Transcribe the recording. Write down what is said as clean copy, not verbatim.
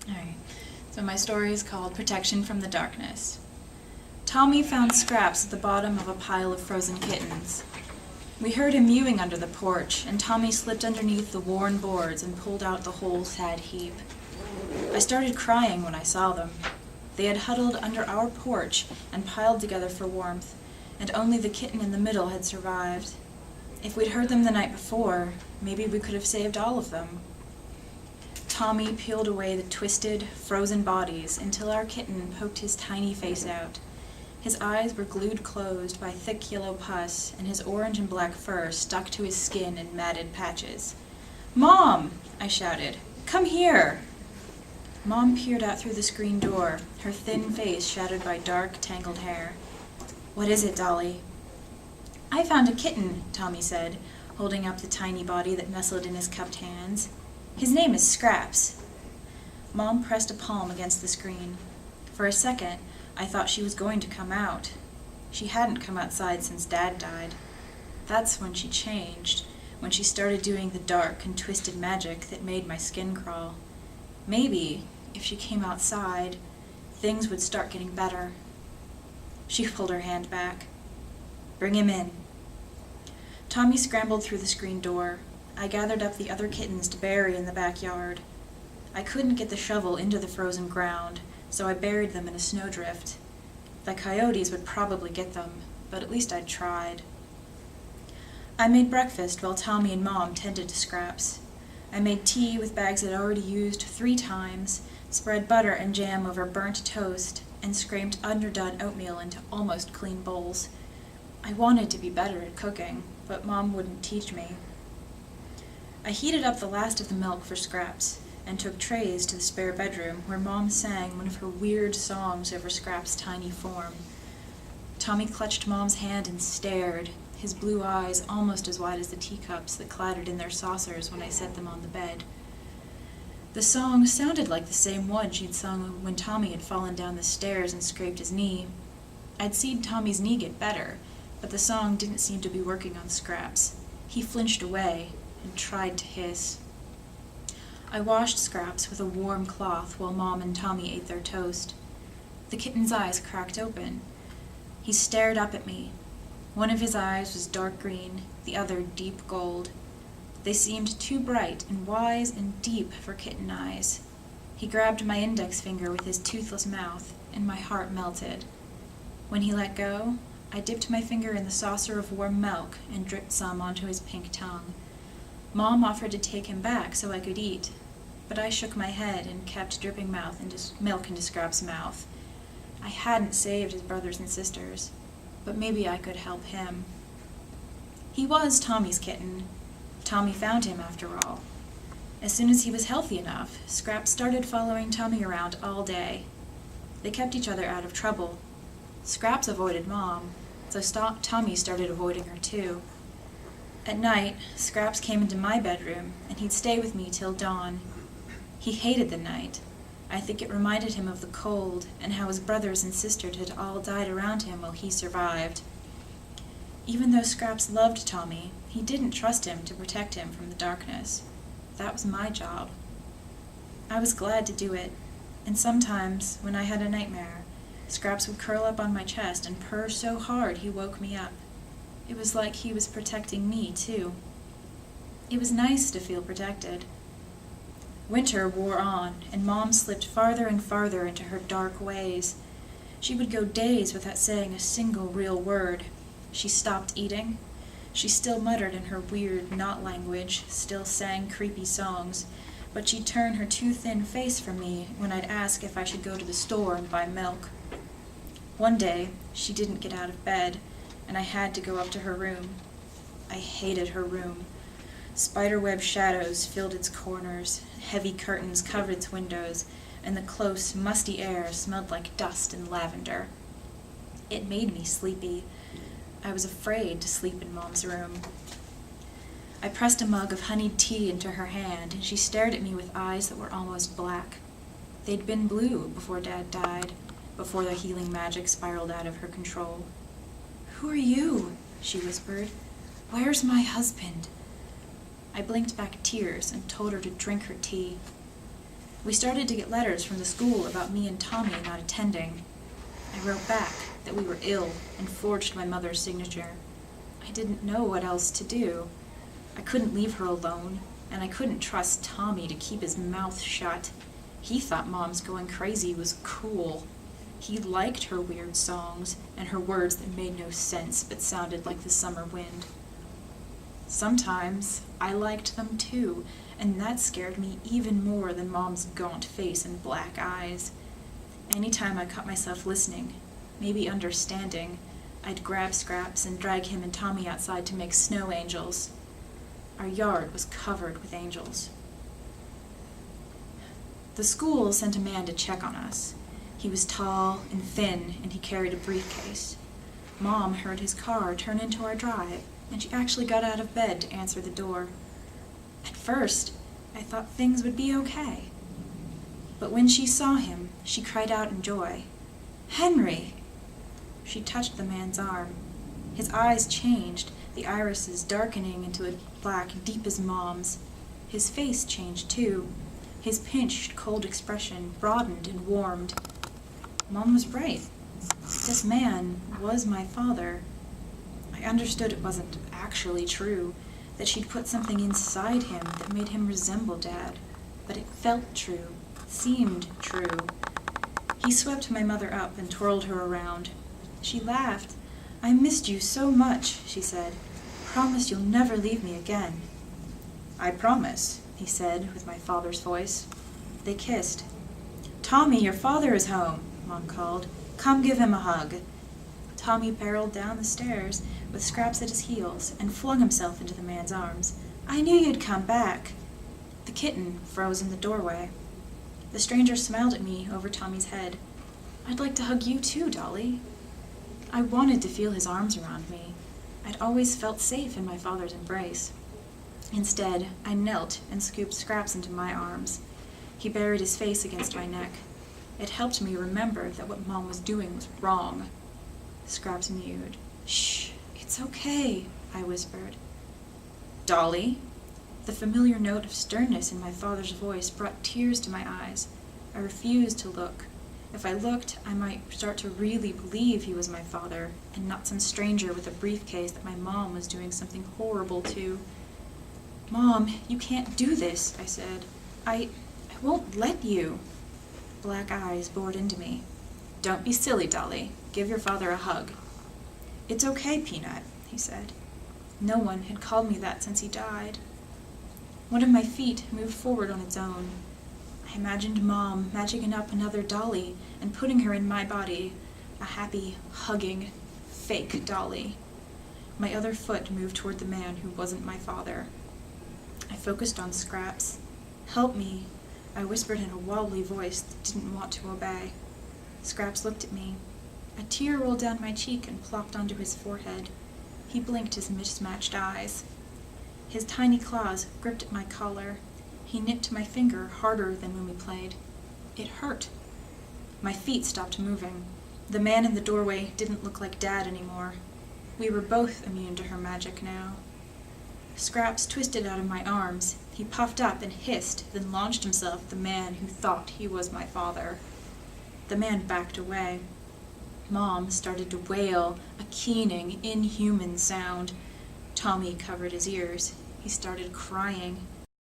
Alright, so my story is called Protection from the Darkness. Tommy found Scraps at the bottom of a pile of frozen kittens. We heard him mewing under the porch, and Tommy slipped underneath the worn boards and pulled out the whole sad heap. I started crying when I saw them. They had huddled under our porch and piled together for warmth, and only the kitten in the middle had survived. If we'd heard them the night before, maybe we could have saved all of them. Tommy peeled away the twisted, frozen bodies until our kitten poked his tiny face out. His eyes were glued closed by thick yellow pus, and his orange and black fur stuck to his skin in matted patches. "Mom!" I shouted. "Come here!" Mom peered out through the screen door, her thin face shadowed by dark, tangled hair. "What is it, Dolly?" "I found a kitten," Tommy said, holding up the tiny body that nestled in his cupped hands. "His name is Scraps." Mom pressed a palm against the screen. For a second, I thought she was going to come out. She hadn't come outside since Dad died. That's when she changed, when she started doing the dark and twisted magic that made my skin crawl. Maybe, if she came outside, things would start getting better. She pulled her hand back. "Bring him in." Tommy scrambled through the screen door. I gathered up the other kittens to bury in the backyard. I couldn't get the shovel into the frozen ground, so I buried them in a snowdrift. The coyotes would probably get them, but at least I'd tried. I made breakfast while Tommy and Mom tended to Scraps. I made tea with bags I'd already used 3 times, spread butter and jam over burnt toast, and scraped underdone oatmeal into almost clean bowls. I wanted to be better at cooking, but Mom wouldn't teach me. I heated up the last of the milk for Scraps, and took trays to the spare bedroom where Mom sang one of her weird songs over Scraps' tiny form. Tommy clutched Mom's hand and stared, his blue eyes almost as wide as the teacups that clattered in their saucers when I set them on the bed. The song sounded like the same one she'd sung when Tommy had fallen down the stairs and scraped his knee. I'd seen Tommy's knee get better, but the song didn't seem to be working on Scraps. He flinched away and tried to hiss. I washed Scraps with a warm cloth while Mom and Tommy ate their toast. The kitten's eyes cracked open. He stared up at me. One of his eyes was dark green, the other deep gold. They seemed too bright and wise and deep for kitten eyes. He grabbed my index finger with his toothless mouth, and my heart melted. When he let go, I dipped my finger in the saucer of warm milk and dripped some onto his pink tongue. Mom offered to take him back so I could eat, but I shook my head and kept dripping milk into Scraps' mouth. I hadn't saved his brothers and sisters, but maybe I could help him. He was Tommy's kitten. Tommy found him, after all. As soon as he was healthy enough, Scraps started following Tommy around all day. They kept each other out of trouble. Scraps avoided Mom, so Tommy started avoiding her too. At night, Scraps came into my bedroom, and he'd stay with me till dawn. He hated the night. I think it reminded him of the cold, and how his brothers and sisters had all died around him while he survived. Even though Scraps loved Tommy, he didn't trust him to protect him from the darkness. That was my job. I was glad to do it, and sometimes, when I had a nightmare, Scraps would curl up on my chest and purr so hard he woke me up. It was like he was protecting me, too. It was nice to feel protected. Winter wore on, and Mom slipped farther and farther into her dark ways. She would go days without saying a single real word. She stopped eating. She still muttered in her weird knot language, still sang creepy songs, but she'd turn her too thin face from me when I'd ask if I should go to the store and buy milk. One day, she didn't get out of bed, and I had to go up to her room. I hated her room. Spiderweb shadows filled its corners, heavy curtains covered its windows, and the close, musty air smelled like dust and lavender. It made me sleepy. I was afraid to sleep in Mom's room. I pressed a mug of honeyed tea into her hand, and she stared at me with eyes that were almost black. They'd been blue before Dad died, before the healing magic spiraled out of her control. "Who are you?" she whispered. "Where's my husband?" I blinked back tears and told her to drink her tea. We started to get letters from the school about me and Tommy not attending. I wrote back that we were ill and forged my mother's signature. I didn't know what else to do. I couldn't leave her alone, and I couldn't trust Tommy to keep his mouth shut. He thought Mom's going crazy was cool. He liked her weird songs and her words that made no sense but sounded like the summer wind. Sometimes I liked them too, and that scared me even more than Mom's gaunt face and black eyes. Anytime I caught myself listening, maybe understanding, I'd grab Scraps and drag him and Tommy outside to make snow angels. Our yard was covered with angels. The school sent a man to check on us. He was tall and thin, and he carried a briefcase. Mom heard his car turn into our drive, and she actually got out of bed to answer the door. At first, I thought things would be okay. But when she saw him, she cried out in joy, "Henry!" She touched the man's arm. His eyes changed, the irises darkening into a black deep as Mom's. His face changed too. His pinched, cold expression broadened and warmed. Mom was right. This man was my father. I understood it wasn't actually true, that she'd put something inside him that made him resemble Dad, but it felt true, seemed true. He swept my mother up and twirled her around. She laughed. "I missed you so much," she said. "Promise you'll never leave me again." "I promise," he said with my father's voice. They kissed. "Tommy, your father is home," Mom called. "Come give him a hug." Tommy barreled down the stairs with Scraps at his heels and flung himself into the man's arms. "I knew you'd come back." The kitten froze in the doorway. The stranger smiled at me over Tommy's head. "I'd like to hug you too, Dolly." I wanted to feel his arms around me. I'd always felt safe in my father's embrace. Instead, I knelt and scooped Scraps into my arms. He buried his face against my neck. It helped me remember that what Mom was doing was wrong. Scraps mewed. "Shh, it's okay," I whispered. "Dolly?" The familiar note of sternness in my father's voice brought tears to my eyes. I refused to look. If I looked, I might start to really believe he was my father, and not some stranger with a briefcase that my mom was doing something horrible to. "Mom, you can't do this," I said. I won't let you." Black eyes bored into me. "Don't be silly, Dolly. Give your father a hug." "It's okay, Peanut," he said. No one had called me that since he died. One of my feet moved forward on its own. I imagined Mom magiking up another Dolly and putting her in my body, a happy, hugging, fake Dolly. My other foot moved toward the man who wasn't my father. I focused on Scraps. "Help me," I whispered in a wobbly voice that didn't want to obey. Scraps looked at me. A tear rolled down my cheek and plopped onto his forehead. He blinked his mismatched eyes. His tiny claws gripped at my collar. He nipped my finger harder than when we played. It hurt. My feet stopped moving. The man in the doorway didn't look like Dad anymore. We were both immune to her magic now. Scraps twisted out of my arms. He puffed up and hissed, then launched himself at the man who thought he was my father. The man backed away. Mom started to wail, a keening, inhuman sound. Tommy covered his ears. He started crying.